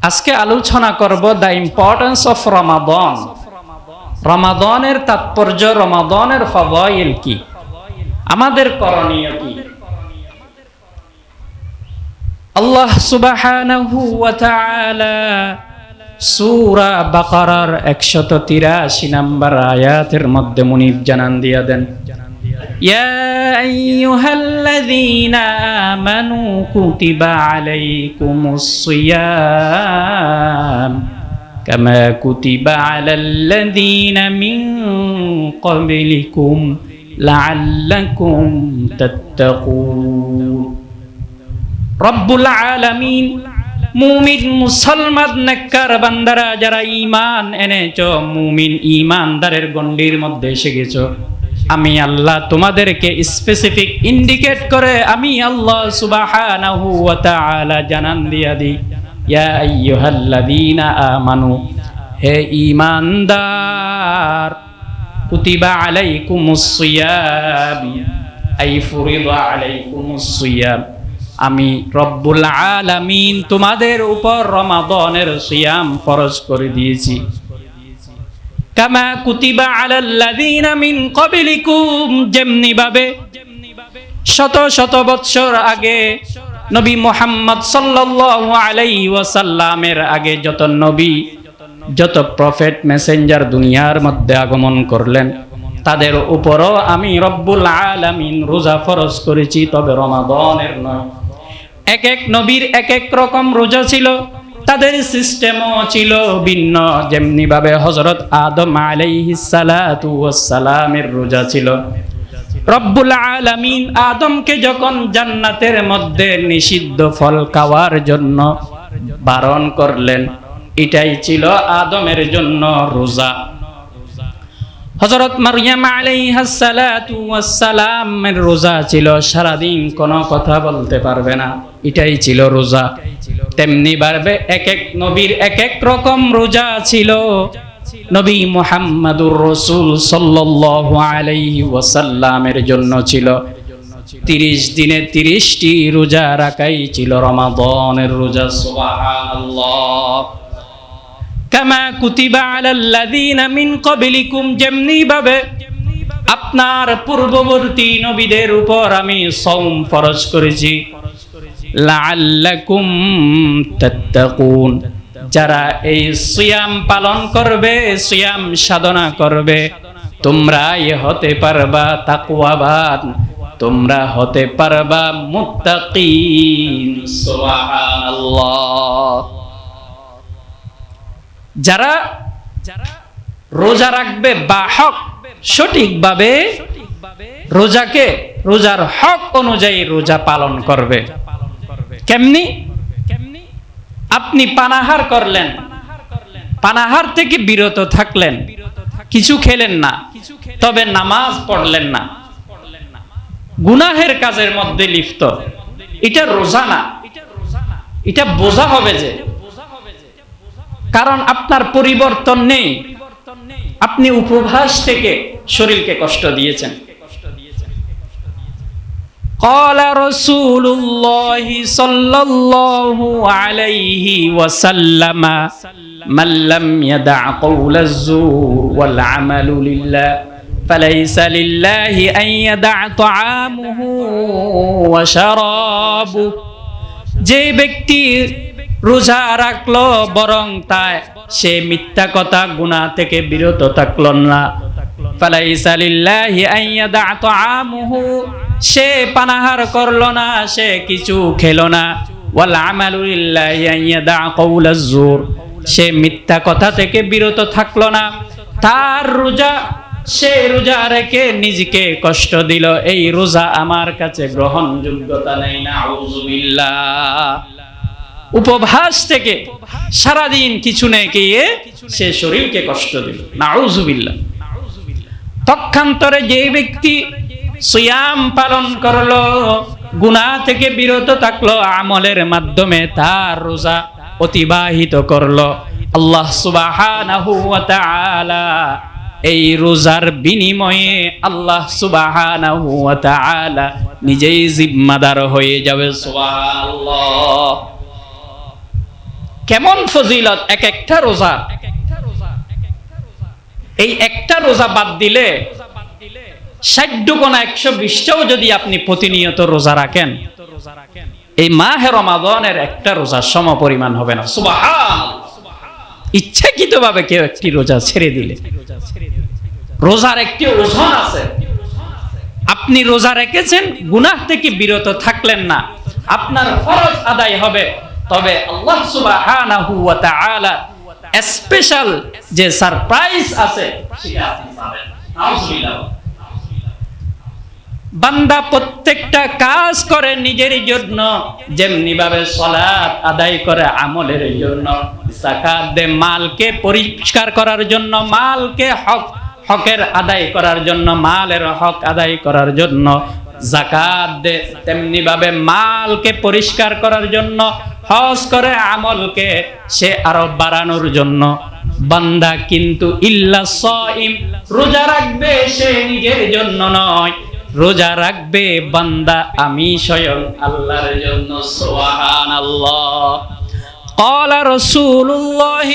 আজকে আলোচনা করব দ্য ইম্পর্টেন্স অফ রমাদান। রমাদানের তাৎপর্য, রমাদানের ফাদাইল কি, আমাদের করণীয় কি। আল্লাহ সুবহানাহু ওয়া তাআলা সূরা বাকারার 183 নম্বর আয়াতের মধ্যে মুনিব জানান দিয়া দেন, ইয়া আইয়ুহাল্লাযীনা আমানু কুতিবা আলাইকুমুস সিয়াম কামা কুতিবা আলাল্লাযীনা মিন ক্বাবলিকুম লাআল্লাকুম তাত্তাকুন। রব্বুল আলামিন মুমিন মুসলমান নেককার বান্দারা যারা ঈমান এনেছো, মুমিন ঈমানদারের গণ্ডির মধ্যে এসে গেছো, আমি আল্লাহ তোমাদেরকে স্পেসিফিক ইন্ডিকেট করে আমি আল্লাহ সুবহানাহু ওয়া তাআলা জানান দিয়া দিই, ইয়া আইয়ুহাল্লাযীনা আমানু, হে ঈমানদার, কুতিবা আলাইকুমুস সিয়াম আই ফুরিদা আলাইকুমুস সিয়াম, আমি রব্বুল আলামিন তোমাদের উপর রমাদানের সিয়াম ফরজ করে দিয়েছি। কামা কুতিবা আলাল্লাযীনা মিন ক্বাবলিকুম, যেমনি ভাবে শত শত বৎসর আগে নবী মুহাম্মদ সাল্লাল্লাহু আলাইহি ওয়াসাল্লামের আগে যত নবী, যত প্রফেট, মেসেঞ্জার দুনিয়ার মধ্যে আগমন করলেন, তাদের উপরও আমি রব্বুল আলামিন রোজা ফরজ করেছি, তবে রমাদানের নয়। এক এক নবীর এক এক রকম রোজা ছিল, তাদের সিস্টেমও ছিল ভিন্ন। যেমনি ভাবে হযরত আদম আলাইহিস সালাতু ওয়াস সালামের রোজা ছিল। রব্বুল আলামিন আদমকে যখন জান্নাতের মধ্যে নিষিদ্ধ ফল খাওয়ার জন্য বারণ করলেন, এটাই ছিল আদমের জন্য রোজা। হযরত মারইয়াম আলাইহাস সালাতু ওয়াস সালামের রোজা ছিল সারাদিন কোনো কথা বলতে পারবে না, এটাই ছিল রোজা। তেমনি ভাবে এক এক নবীর এক এক রকম রোজা ছিল। নবী মুহাম্মদুর রাসূল সাল্লাল্লাহু আলাইহি ওয়াসাল্লামের জন্য ছিল 30 দিনে 30টি রোজা রাখাই ছিল রমাদানের রোজা। সুবহানাল্লাহ। কামা কুতিবা আলাল্লাযীনা মিন ক্বাবলিকুম, যেমনি ভাবে আপনার পূর্ববর্তী নবীদের উপর আমি সাওম ফরজ করেছি, লাআল্লাকুম তাত্তাকুন, যারা এই সিয়াম পালন করবে, সিয়াম সাধনা করবে, তোমরা হতে পারবা তাকওয়াবান, তোমরা হতে পারবা মুত্তাকিন। সুবহানাল্লাহ। যারা রোজা রাখবে বা হক সঠিকভাবে রোজাকে রোজার হক অনুযায়ী রোজা পালন করবে। কেমনি? আপনি পানাহার করলেন, পানাহার থেকে বিরত থাকলেন, কিছু খেলেন না, তবে নামাজ পড়লেন না, গুনাহের কাজের মধ্যে লিপ্ত, এটা রোজা না, এটা বোঝা হবে যে, কারণ আপনার পরিবর্তন নেই, আপনি উপবাস থেকে শরীরকে কষ্ট দিয়েছেন। قال رسول الله صلى الله عليه وسلم من لم يدع قول الزور والعمل لله فليس لله أن يدع طعامه وشرابه। যে ব্যক্তি রোজা রাখলো বরং সে মিথ্যা কথা গুনাহ থেকে বিরত থাকলো না, ফালাইসা লিল্লাহি আন ইয়াদা তাআমুহু, সে পানাহার করলো না, সে কিছু খেলো না, ওয়াল আমালু লিল্লাহি আন ইয়াদা কাওলাজ জুর, সে মিথ্যা কথা থেকে বিরত থাকলো না, তার রোজা, সে রোজা রেখে নিজেকে কষ্ট দিল, এই রোজা আমার কাছে গ্রহণযোগ্যতা নেই। নাউযুবিল্লাহ। উপবাস থেকে সারাদিন কিছু না খেয়ে সে শরীরকে কষ্ট দিল, নাউযুবিল্লাহ। পক্ষান্তরে যে ব্যক্তি সিয়াম পালন করলো, গুনাহ থেকে বিরত থাকলো, আমলের মাধ্যমে তার রোজা অতিবাহিত করলো, আল্লাহ সুবহানাহু ওয়া তাআলা এই রোজার বিনিময়ে আল্লাহ সুবহানাহু ওয়া তাআলা নিজেই জিম্মাদার হয়ে যাবে। সুবহানাল্লাহ। কেমন ফজিলত এক একটা রোজা। এই একটা রোজা বাদ দিলে 60 গুণা 120টাও যদি আপনি প্রতিনিয়ত রোজা রাখেন, এই মাহে রমাদানের একটা রোজার সমপরিমাণ হবে না। সুবহানাল্লাহ। ইচ্ছাকৃতভাবে কেউ একটি রোজা ছেড়ে দিলে, রোজার একটি ওজন আছে। আপনি রোজা রেখেছেন, গুনাহ থেকে বিরত থাকলেন না, আপনার ফরজ আদায় হবে, তবে আল্লাহ সুবহানাহু ওয়া তাআলা স্পেশাল যে সারপ্রাইজ আছে সেটা আপনি পাবেন। নাউজুবিল্লাহ। বান্দা প্রত্যেকটা কাজ করে নিজের জন্য, যেমনি ভাবে সালাত আদায় করে আমলের জন্য, যাকাত দেয় মালকে পরিষ্কার করার জন্য, মালকে হকের আদায় করার জন্য, মালের হক আদায় করার জন্য যাকাত দেয়, তেমনি ভাবে মালকে পরিষ্কার করার জন্য হজ করে আমলকে সে আরো বাড়ানোর জন্য। বান্দা কিন্তু ইল্লা সাইম, রোজা রাখবে সে নিজের জন্য নয়, রোজা রাখবে বান্দা আমি স্বয়ং আল্লাহর জন্য। সুবহানাল্লাহ। قال رسول الله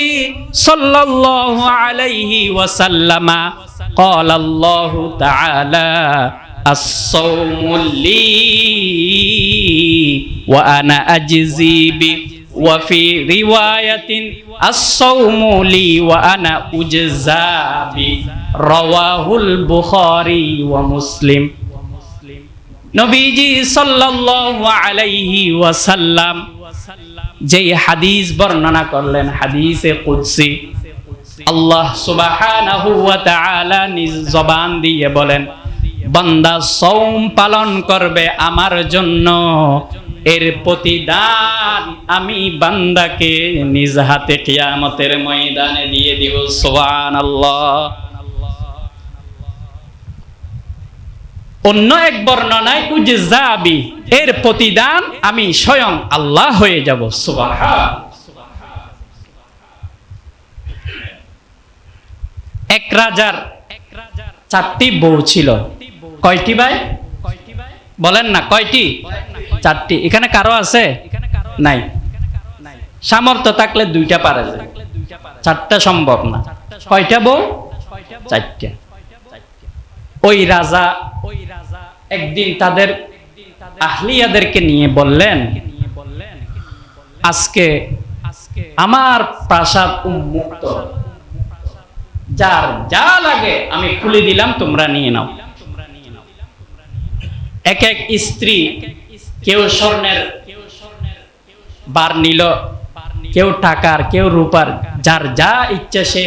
صلى الله عليه وسلم قال الله تعالى الصوم لي وأنا أجزي به وفي رواية الصوم لي وأنا أجزى به رواه البخاري ومسلم। নবীজি সাল্লাল্লাহু আলাইহি ওয়াসাল্লাম যেই হাদিস বর্ণনা করলেন, হাদিসে কুদসি, আল্লাহ সুবহানাহু ওয়া তাআলা নিজ জবান দিয়ে বলেন, বান্দা সওম পালন করবে আমার জন্য, এর প্রতিদান আমি বান্দাকে নিজ হাতে কিয়ামতের ময়দানে দিয়ে দিব। সুবহানাল্লাহ। অন্য এক বর্ণনায় উজজাবি, এর প্রতিদান আমি স্বয়ং আল্লাহ হয়ে যাব। সুবহানাল্লাহ। এক রাজার 4টি বউ ছিল। কয়টি ভাই বলেন না? কয়টি? 4টি। এখানে কারো আছে? নাই। সামর্থ্য থাকলে 2টা পারে যায়, 4টা সম্ভব না। কয়টা বউ? 4টা। ওই রাজা একদিন তাদের আহলিয়াদেরকে নিয়ে বললেন, আজকে আমার প্রাসাদ উন্মুক্ত, যার যা লাগে আমি খুলে দিলাম, তোমরা নিয়ে নাও। এক এক স্ত্রী, কেউ স্বর্ণের বার নিল, কেউ টাকার, কেউ রূপার, যার যা ইচ্ছা সে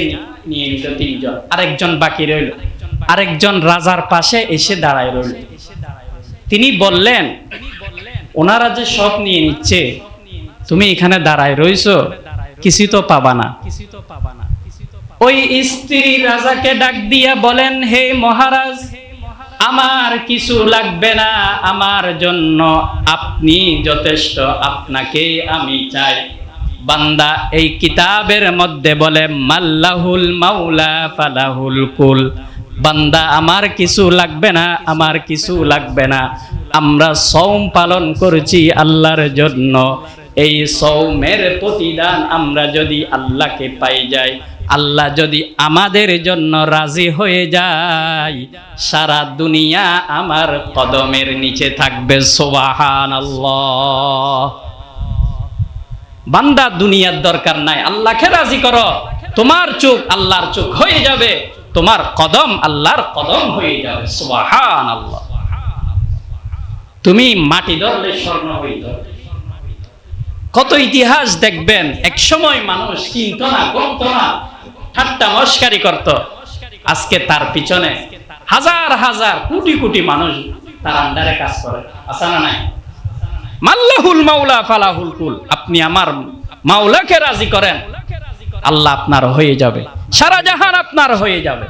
নিয়ে নিল। 3 জন। আরেকজন বাকি রইল। আরেকজন রাজার পাশে এসে দাঁড়ায় রইল। তিনি বললেন, ওনারা যে সব নিয়ে নিচ্ছে, তুমি এখানে দাঁড়ায় রইছো, কিছু তো পাবা না। ওই স্ত্রী রাজাকে ডাক দিয়া বলেন, হে মহারাজ, আমার কিছু লাগবে না, আমার জন্য আপনি যথেষ্ট, আপনাকে আমি চাই। বান্দা এই কিতাবের মধ্যে বলে, মাল্লাহুল মাওলা ফালাহুল কুল। বান্দা আমার কিছু লাগবে না, আমার কিছু লাগবে না। আমরা সওম পালন করছি আল্লাহর জন্য, এই সওমের প্রতিদান আমরা যদি আল্লাহকে পাই যাই, আল্লাহ যদি আমাদের জন্য রাজি হয়ে যায়, সারা দুনিয়া আমার কদমের নিচে থাকবে। সুবহানাল্লাহ। বান্দা দুনিয়ার দরকার নাই, আল্লাহকে রাজি করো, তোমার চোখ আল্লাহর চোখ হয়ে যাবে, তোমার কদম আল্লাহর কদম হয়ে যাবে। সুবহানাল্লাহ। তুমি মাটি ধরলে স্বর্ণ হয়ে যাবে। কত ইতিহাস দেখবেন, এক সময় মানুষ কিনত না, কমতো না, ঠাট্টা মস্কারি করত, আজকে তার পিছনে হাজার হাজার কোটি কোটি মানুষ তার আন্ডারে কাজ করে। আছে না নাই? মাল্লাহুল মাওলা ফালাহুল কুল। আপনি আমার মাওলাকে রাজি করেন, আল্লাহ আপনার হয়ে যাবে, সারা জাহান আপনার হয়ে যাবে।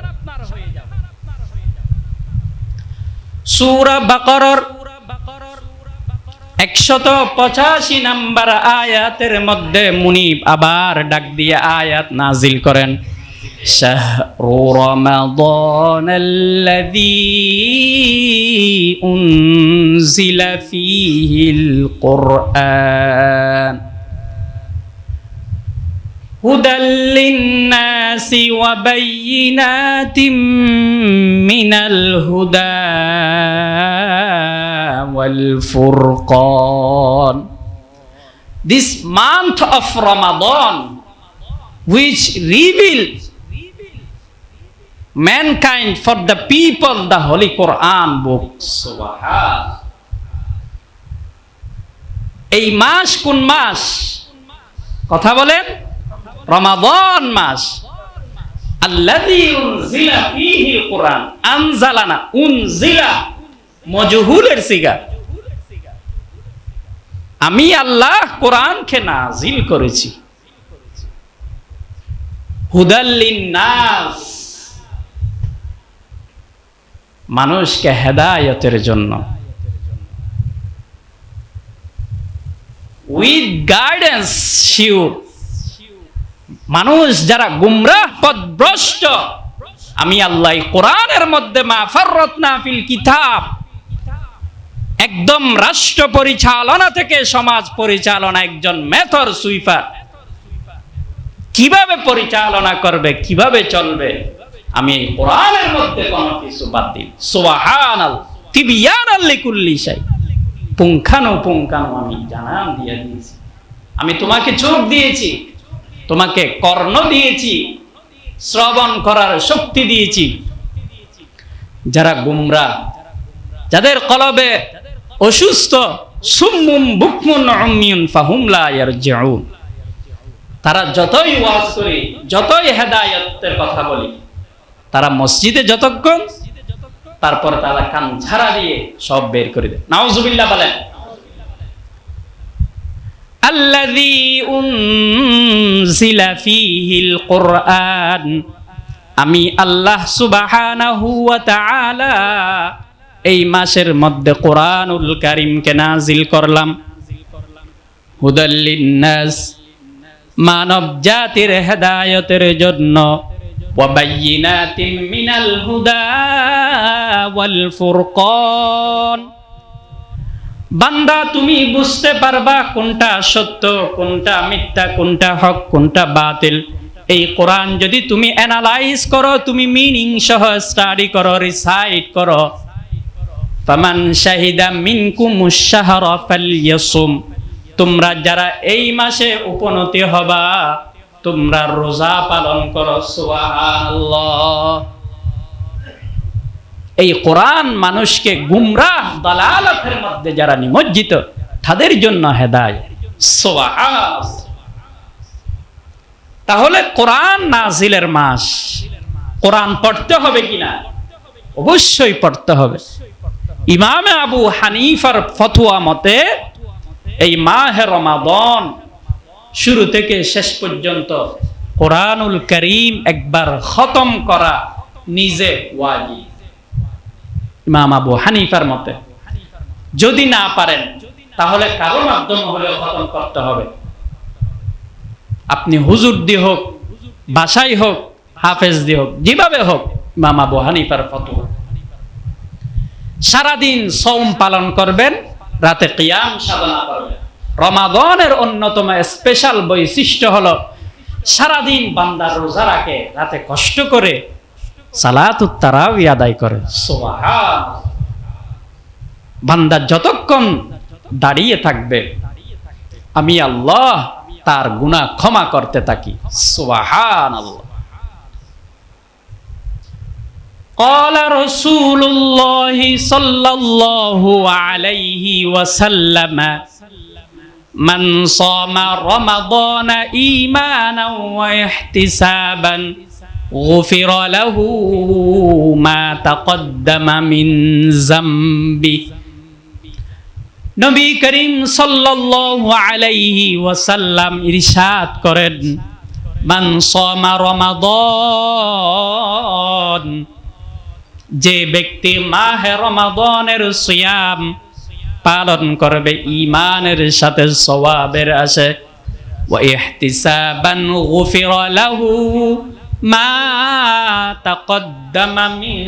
সূরা বাকারার 185 নম্বর আয়াতের মধ্যে মুনিব আবার ডাক দিয়ে আয়াত নাজিল করেন, শাহরু রমাদানাল্লাযী উনজিলা ফীহিল কুরআন হুদাল লিন্নাসি ওয়া বাইয়িনাতিম মিনাল হুদা ওয়াল Furqan. This month of Ramadan, which reveals mankind for the people the Holy Quran book. Subhan. এই মাস কোন মাস? কথা বলেন. রমাদান মাস. আল্লাযী উনজিলা ফীহিল কুরআন. আনজালানা, উনজিলা মজহুলের সিগা. আমি আল্লাহ কোরআনকে নাজিল করেছি. হুদাল লিন্নাস, মানুষকে হেদায়েতের জন্য, উইথ গাইডেন্স শিওর. মানুষ যারা গুমরাহ পথভ্রষ্ট, আমি আল্লাহ কোরআনের মধ্যে মা ফাররাতনা ফিল কিতাব, একদম রাষ্ট্র পরিচালনা থেকে সমাজ পরিচালনা, একজন মেথর সুইপার কিভাবে পরিচালনা করবে, কিভাবে চলবে, আমি এই কোরআনের মধ্যে কোনো কিছু বাদ দিই. সুবহানাল্লাহ, তিবিয়ানাল লিকুল্লি শাই, পুঙ্খানুপুঙ্খানু আমি জানান দিয়ে দিয়েছি. আমি তোমাকে চোখ দিয়েছি, তোমাকে কর্ণ দিয়েছি, শ্রবণ করার শক্তি দিয়েছি. যারা গুমরাহ, যাদের কলবে অসুস্থ, সুম্মুম বুকমুন উমিয়ুন ফাহুম লা ইয়ারজিউন, তারা যতই ওয়াজ করি, যতই হেদায়েতের কথা বলি, তারা মসজিদে যতক্ষণ, তারপর তারা কান ঝাড়া দিয়ে সব বের করে দেয়. নাউজুবিল্লাহ বলেন. আল্লাযী উনজিলা ফীহিল কুরআন, আমি আল্লাহ সুবহানাহু ওয়া তাআলা এই মাসের মধ্যে কোরআনুল কারীমকে নাজিল করলাম. হুদাল লিন্নাস, মানব জাতির হেদায়েতের জন্য, ওয়া বাইয়িনাতিম মিনাল হুদা ওয়াল ফুরকান. বান্দা তুমি বুঝতে পারবা কোনটা সত্য, কোনটা মিথ্যা, কোনটা হক, কোনটা বাতিল. এই কোরআন যদি তুমি অ্যানালাইজ করো, তুমি মিনিং সহ স্টাডি করো, রিসাইট করো. ফামান শাহিদা মিনকুমুশ শাহরা ফালইয়াসুম, তোমরা যারা এই মাসে উপনীত হবা, তোমরা রোজা পালন করো. সুবহানাল্লাহ. এই কোরআন মানুষকে গুমরাহ দালালাতের মধ্যে যারা নিমজ্জিত, তাদের জন্য হেদায়েত. সুবহানাল্লাহ. তাহলে কোরআন নাজিলের মাস, কোরআন পড়তে হবে কিনা? অবশ্যই পড়তে হবে. ইমাম আবু হানিফার ফতোয়া মতে এই মাহে রমাদান শুরু থেকে শেষ পর্যন্ত কোরআনুল কারীম একবার খতম করা নিজে ওয়াজিব। ইমাম আবু হানিফার মতে যদি না পারেন তাহলে কারো মাধ্যমে হলেও খতম করতে হবে। আপনি হুজুর দিয়ে হোক, বাসায় হোক, হাফেজ দিয়ে হোক, যেভাবে হোক, ইমাম আবু হানিফার ফতোয়া। সারাদিন সওম পালন করবেন, রাতে কিয়াম সাধনা করবেন। রমাদানের অন্যতম স্পেশাল বৈশিষ্ট্য হলো সারাদিন বান্দা রোজা রাখে, রাতে কষ্ট করে সালাতুত তারাবি আদায় করে। সুবহানাল্লাহ। বান্দা যতক্ষণ দাঁড়িয়ে থাকবে আমি আল্লাহ তার গুনাহ ক্ষমা করতে থাকি। সুবহানাল্লাহ। قال رسول الله صلى الله عليه وسلم من صام رمضان إيمانا واحتسابا غفر له ما تقدم من ذنبه। নবী করিম সাল্লাল্লাহু আলাইহি ওয়াসাল্লাম ইরশাদ করেন, মান সামা রমাদান, যে ব্যক্তি মাহে রমাদানের সিয়াম পালন করবে ঈমানের সাথে, সওয়াবের আশায়, ওয়া ইহতিসাবান গুফিরা লাহু মা তাকদ্দামা মিন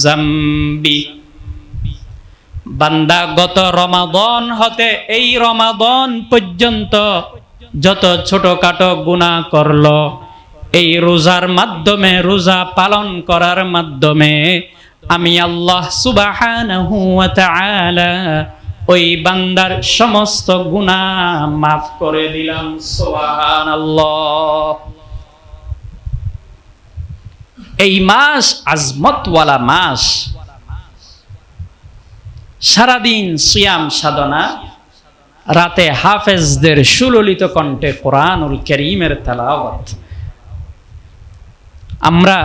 যামবি। বান্দা গত রমাদান হতে এই রমাদান পর্যন্ত যত ছোটখাটো গুনাহ করলো, এই রোজার মাধ্যমে, রোজা পালন করার মাধ্যমে আমি আল্লাহ সুবহানাহু ওয়া তাআলা ওই বান্দার সমস্ত গুনাহ মাফ করে দিলাম। সুবহানাল্লাহ। এই মাস আজমতওয়ালা মাস। সারাদিন সিয়াম সাধনা, রাতে হাফেজদের সুললিত কণ্ঠে কোরআনুল কারীমের তেলাওয়াত। আমরা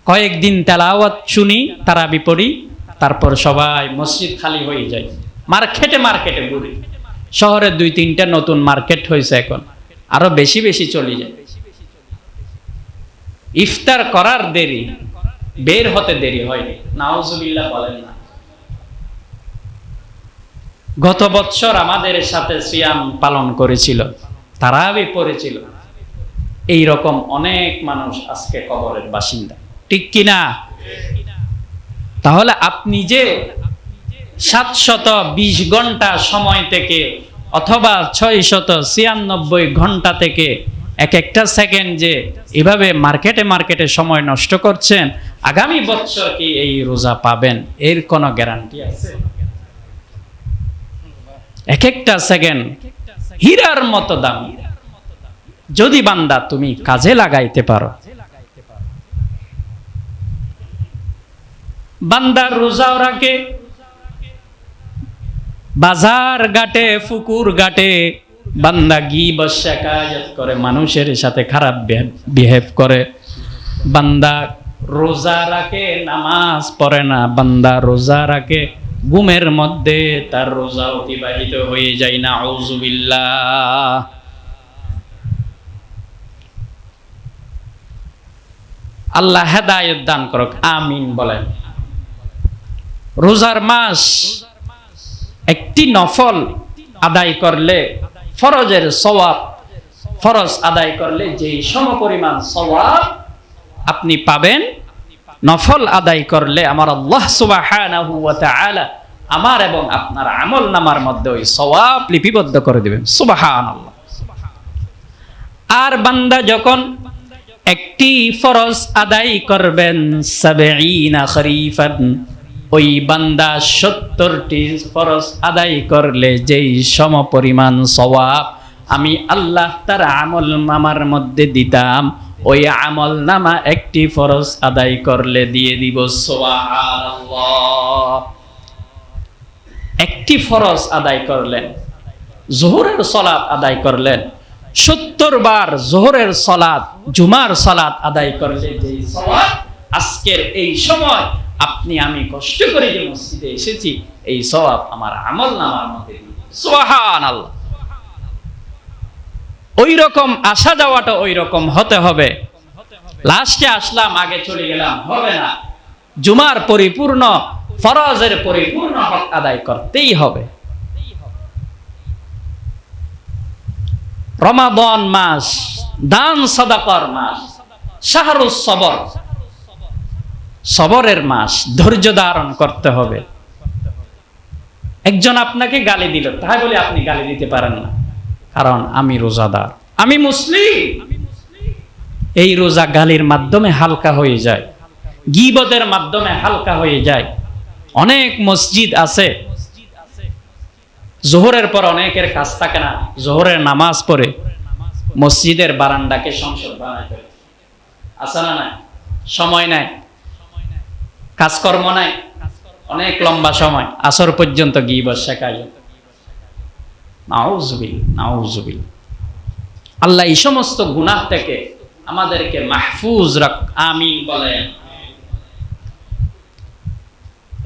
কয়েকদিন তেলাওয়াত শুনি, তারাবি পড়ি, তারপর সবাই মসজিদ খালি হয়ে যায়, মার্কেটে ঘুরি। শহরে 2-3টা নতুন মার্কেট হয়েছে, এখন আরো বেশি বেশি চলে যায়। ইফতার করার দেরি, বের হতে দেরি হয়নি। নাউজুবিল্লাহ বলেন না। গত বছর আমাদের সাথে সিয়াম পালন করেছিল, তারাবি পড়েছিল, এই রকম অনেক মানুষ আজকে কবরের বাসিন্দা, ঠিক কিনা? তাহলে আপনি যে 720 ঘন্টা সময় থেকে অথবা 696 ঘন্টা থেকে এক একটা সেকেন্ড যে এভাবে মার্কেটে সময় নষ্ট করছেন, আগামী বছর কি এই রোজা পাবেন এর কোনো গ্যারান্টি আছে? এক একটা সেকেন্ড হীরার মতো দামি, যদি বান্দা তুমি কাজে লাগাইতে পারো। বান্দা রোজাও রাখে, বাজার ঘাটে, পুকুর ঘাটে বান্দা গীবত শিকায়াত করে, মানুষের সাথে খারাপ বিহেভ করে। বান্দা রোজা রাখে, নামাজ পড়ে না। বান্দা রোজা রাখে, ঘুমের মধ্যে তার রোজা অতিবাহিত হয়ে যায়। নাউজুবিল্লাহ। আল্লাহ হেদায়েত দান করুক, আমিন বলেন। রোজার মাস, একটি নফল আদায় করলে ফরজের সওয়াব, ফরজ আদায় করলে যেই সমপরিমাণ সওয়াব আপনি পাবেন, নফল আদায় করলে আমার আল্লাহ সুবহানাহু ওয়া তাআলা আমার এবং আপনার আমল নামার মধ্যে ওই সওয়াব লিপিবদ্ধ করে দিবেন। সুবহানাল্লাহ। আর বান্দা যখন একটি ফরজ আদায় করবেন 70 খরিফান, ওই বান্দা 70টি ফরজ আদায় করলে যেই সমপরিমাণ সওয়াব আমি আল্লাহ তার আমল নামার মধ্যে দিতাম, ওই আমল নামা একটি ফরজ আদায় করলে দিয়ে দিব। সুবহানাল্লাহ। একটি ফরজ আদায় করলেন, যোহরের সালাত আদায় করলেন, 70 বার যোহরের সালাত, জুমার সালাত আদায় করলে যেই সওয়াব, আজকের এই সময় আপনি আমি কষ্ট করে যে মসজিদে এসেছি, এই সওয়াব আমার আমল নামার মধ্যে দিব। সুবহানাল্লাহ। ওই রকম আসা যাওয়াটা ওই রকম হতে হবে। লাস্টে আসলাম, আগে চলে গেলাম, হবে না। জুমার পরিপূর্ণ, ফরজের পরিপূর্ণ হক আদায় করতেই হবে। রমাদান মাস, দান সাদাকার মাস, শাহরুস সবর, সবরের মাস, ধৈর্য ধারণ করতে হবে। একজন আপনাকে গালি দিল, তাই বলে আপনি গালি দিতে পারেন না, কারণ আমি রোজাদার, আমি মুসলিম। এই রোজা গালির মাধ্যমে হালকা হয়ে যায়, গীবতের মাধ্যমে হালকা হয়ে যায়। অনেক মসজিদ আছে, জোহরের পর অনেকের কাজ থাকে না, জোহরের নামাজ পড়ে মসজিদের বারান্দাকে সংসদ বানায় ফেলে। আছে না? নাই, সময় নাই, কাজকর্ম নাই, অনেক লম্বা সময়, আসর পর্যন্ত গীবত শেখায়। নাউজুবিল্লাহ। আল্লাহ এই সমস্ত গুনাহ থেকে আমাদেরকে মাহফুজ রাখ, আমিন বলেন।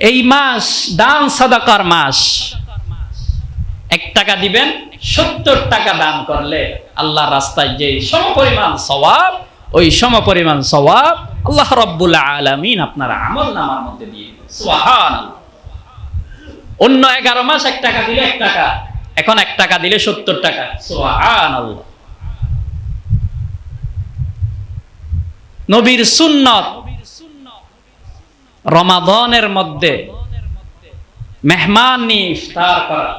এই মাস দান সাদাকার মাস। 1 টাকা দিবেন, 70 টাকা দান করলে আল্লাহর রাস্তায় যে সমপরিমাণ সওয়াব, ওই সমপরিমাণ সওয়াব আল্লাহ রাব্বুল আলামিন আপনার আমল নামার মধ্যে দিয়ে দিবেন। সুবহানাল্লাহ। অন্য 11 মাস 1 টাকা দিলে 1 টাকা, এখন 1 টাকা দিলে 70 টাকা। সুবহানাল্লাহ। নবীর সুন্নত, রমাদানের মধ্যে মেহমান নিয়ে ইফতার করা,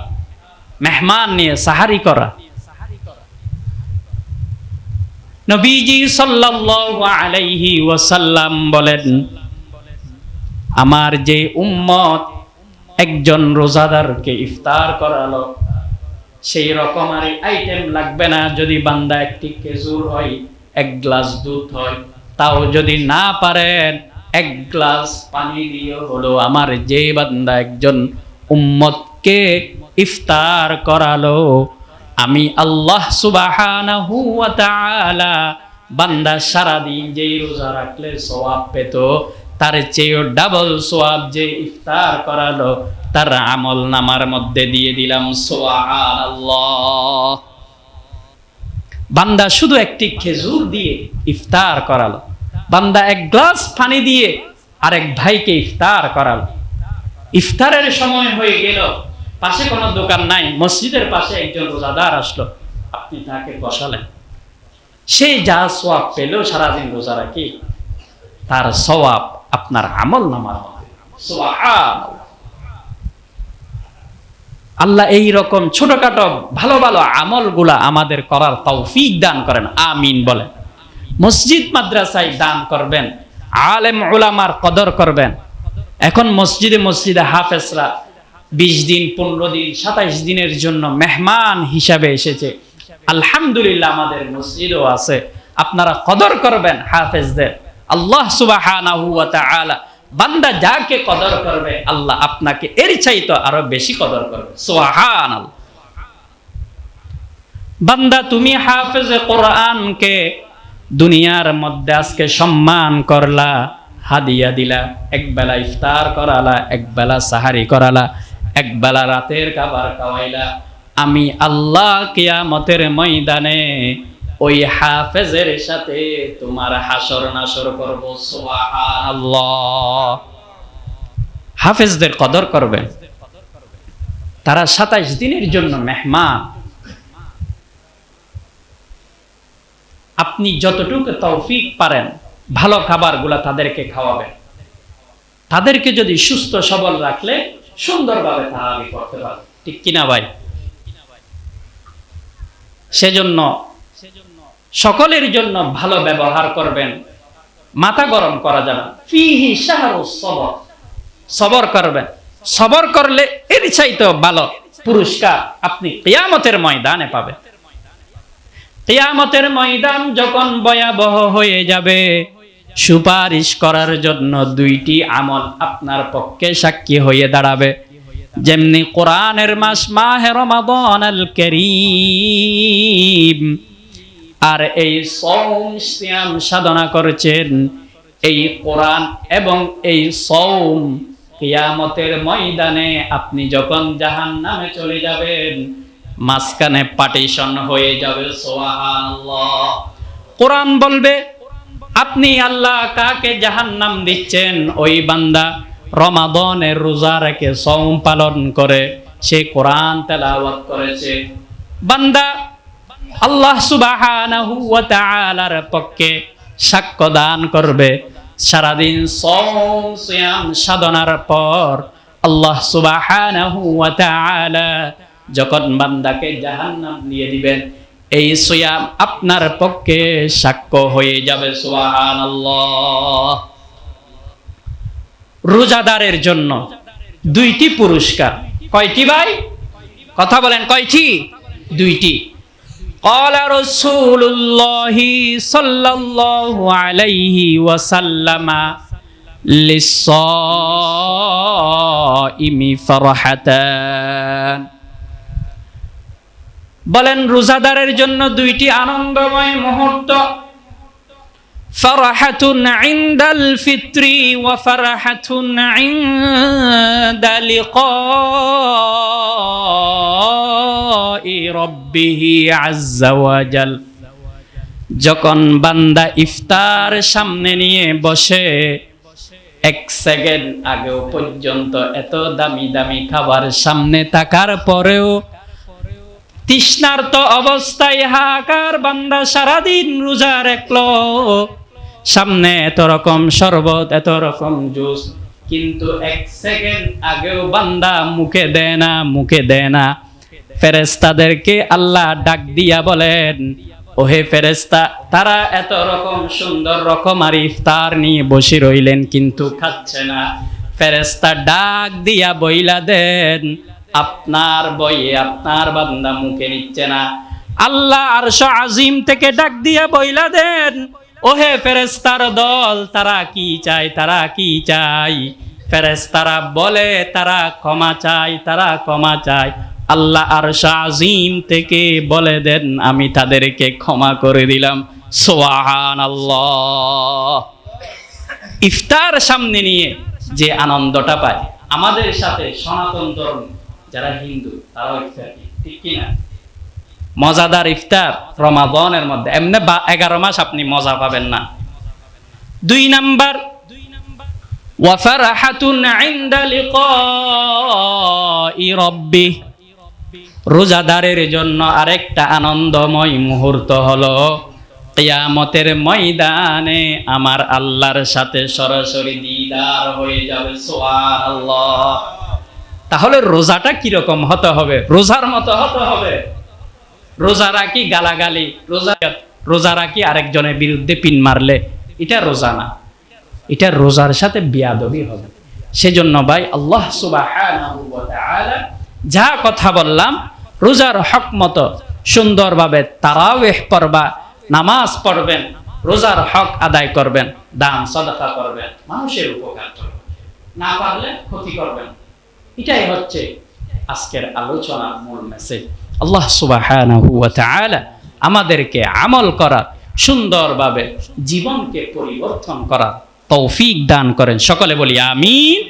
মেহমান নিয়ে সাহারি করা, নবীজি সাল্লাল্লাহু আলাইহি ওয়াসাল্লাম বলেন, আমার যে উম্মত একজন রোজাদারকে ইফতার করালো, সেই রকমের আইটেম লাগবে না। যদি বান্দা একটি খেজুর হয়, এক গ্লাস দুধ হয়, তাও যদি না পারেন এক গ্লাস পানি দিয়ে হলো আমার যে বান্দা একজন উম্মতকে ইফতার করালো, আমি আল্লাহ সুবহানাহু ওয়া তাআলা বান্দা সারাদিন যেই রোজা রাখলে সওয়াব পেত, তার চেয়েও ডাবল সওয়াব যে ইফতার করালো তার আমল নামার মধ্যে দিয়ে দিলাম। সুবহানাল্লাহ। বান্দা শুধু একটি খেজুর দিয়ে ইফতার করালো, বান্দা এক গ্লাস পানি দিয়ে আরেক ভাইকে ইফতার করালো। ইফতারের সময় হয়ে গেল, পাশে কোনো দোকান নাই, মসজিদের পাশে একজন রোজাদার আসলো, আপনি তাকে বসালেন, সে যা সওয়াব পেল সারাদিন রোজা রাখি, তার সওয়াব আপনার আমল নামার মধ্যে। সুবহানাল্লাহ। আল্লাহ এই রকম ছোটখাটো ভালো ভালো আমলগুলা আমাদের করার তৌফিক দান করেন, আমিন বলেন। মসজিদ মাদ্রাসায় দান করবেন, আলেম উলামার কদর করবেন। এখন মসজিদে হাফেজরা 20 দিন 15 দিন 27 দিনের জন্য মেহমান হিসাবে এসেছে। আলহামদুলিল্লাহ, আমাদের মসজিদও আছে, আপনারা কদর করবেন হাফেজদের। আল্লাহ সুবহানাহু ওয়া তাআলা বান্দা যাকে কদর করবে, আল্লাহ আপনাকে এর চাইতে আরো বেশি কদর করবে। সুবহানাল্লাহ। বান্দা তুমি হাফেজে কোরআনকে দুনিয়ার মধ্যে আজকে সম্মান করলা, হাদিয়া দিলা, একবেলা ইফতার করালা, একবেলা সাহারি করালা, একবেলা রাতের খাবার খাওয়াইলা, আমি আল্লাহ কিয়ামতের ময়দানে ওই হাফেজের সাথে তোমার হাসর নাসর করব। সুবহানাল্লাহ। হাফেজদের কদর করবেন, তারা 27 দিনের জন্য মেহমান। আপনি যতটুকু তৌফিক পারেন ভালো খাবারগুলা তাদেরকে খাওয়াবেন। তাদেরকে যদি সুস্থ সবল রাখলে সুন্দরভাবে তারাবি করতে পারবে, ঠিক কিনা ভাই? সেজন্য সকলের জন্য ভালো ব্যবহার করবেন, মাথা গরম করা যাবে। ফিহি শাহরুস সবর, সবর করবেন। সবর করলে এর চাইতেও ভালো পুরস্কার আপনি কিয়ামতের ময়দানে পাবেন। কিয়ামতের ময়দান যখন ভয়াবহ হয়ে যাবে, সুপারিশ করার জন্য 2টি আমল আপনার পক্ষে সাক্ষী হয়ে দাঁড়াবে। যেমনি কোরআনের মাস মাহে রমাদান আল কারীম, আর এই সওম সিয়াম সাধনা করেছেন, এই কোরআন এবং এই সওম কিয়ামতের ময়দানে আপনি যখন জাহান্নামে চলে যাবেন, মাঝখানে পার্টিশন হয়ে যাবে। সুবহানাল্লাহ। কোরআন বলবে, আপনি আল্লাহ কাকে জাহান্নাম দিচ্ছেন? ওই বান্দা রমাদানের রোজা রেখে সওম পালন করে, সে কোরআন তেলাওয়াত করেছে। বান্দা আল্লাহ সুবহানাহু ওয়া তাআলার পক্ষে সাক্ষ্য দান করবে। সারাদিন সওম সিয়াম সাধনার পর আল্লাহ সুবহানাহু ওয়া তাআলা যখন বান্দাকে জাহান্নাম দিয়ে দিবেন, এই সিয়াম আপনার পক্ষে সাক্ষ্য হয়ে যাবে। সুবহানাল্লাহ। রোজাদারের জন্য 2টি পুরস্কার। কয়টি ভাই? কথা বলেন, কয়টি? 2টি। قال رسول الله صلى الله عليه وسلم للصائم فرحتان। বলেন রোজাদারের জন্য 2টি আনন্দময় মুহূর্ত। ফারাহাতুন ইনদাল ফিত্রি ওয়া ফারাহাতুন ইনদা লিকাই রাব্বিহি আযজা ওয়া জাল। যখন বান্দা ইফতার সামনে নিয়ে বসে, 1 সেকেন্ড আগেও পর্যন্ত এত দামি দামি খাবার সামনে থাকার পরেও তৃষ্ণার্ত অবস্থায় হাহাকার, বান্দা সারাদিন রোজা রাখলো, সামনে এত রকম শরবত, এত রকম জুস, কিন্তু 1 সেকেন্ড আগেও বান্দা মুখে দেয় না। ফেরেশতাদেরকে আল্লাহ ডাক দিয়া বলেন, ও ওহে ফেরেশতা, তারা এত রকম সুন্দর রকমারি ইফতার নিয়ে বসে রইলেন কিন্তু খাচ্ছে না। ফেরেশতা ডাক দিয়া বইলা দেন, আপনার বইয়ে আপনার বান্দা মুখে নিচ্ছে না। আল্লাহ আরশ আজিম থেকে ডাক দিয়া বইলা দেন, ওহে ফেরেশতার দল, তারা কি চায়, তারা কি চায়? ফেরেশতারা বলে তারা ক্ষমা চায়, তারা ক্ষমা চায়। আল্লাহ আরশ আজিম থেকে বলে দেন, আমি তাদেরকে ক্ষমা করে দিলাম। সুবহানাল্লাহ। ইফতার সামনে নিয়ে যে আনন্দটা পায়, আমাদের সাথে সনাতন ধর্ম যারা হিন্দু তারাও ইফতার, ঠিক কিনা? মজাদার ইফতার রমাদানের মধ্যে, এমনি 11 মাস আপনি মজা পাবেন না। 2 নাম্বার, ওয়া ফারাহাতুন ইনদা লিকাই রাব্বিহ। রোজাদারের জন্য আরেকটা আনন্দময় মুহূর্ত হলো কিয়ামতের ময়দানে আমার আল্লাহর সাথে সরাসরি দিদার হয়ে যাবে। সুবহানাল্লাহ। তাহলে রোজাটা কিরকম হতে হবে? রোজার মতো হতে হবে। রোজা রাখি গালাগালি, রোজা রাখি আরেকজনের বিরুদ্ধে পিন মারলে, এটা রোজা না, এটা রোজার সাথে বেয়াদবি হবে। সেজন্য ভাই, আল্লাহ সুবহানাহু ওয়া তাআলা যা কথা বললাম, রোজার হক মতো সুন্দরভাবে তারাওয়াহ পড়বা, নামাজ পড়বেন, রোজার হক আদায় করবেন, দান সাদাকা করবেন, মানুষের উপকার করবেন, না পারলে ক্ষতি করবেন। এটাই হচ্ছে আজকের আলোচনার মূল মেসেজ। আল্লাহ সুবহানাহু ওয়া তাআলা আমাদেরকে আমল করার, সুন্দরভাবে জীবনকে পরিবর্তন করার তৌফিক দান করেন। সকলে বলি আমিন।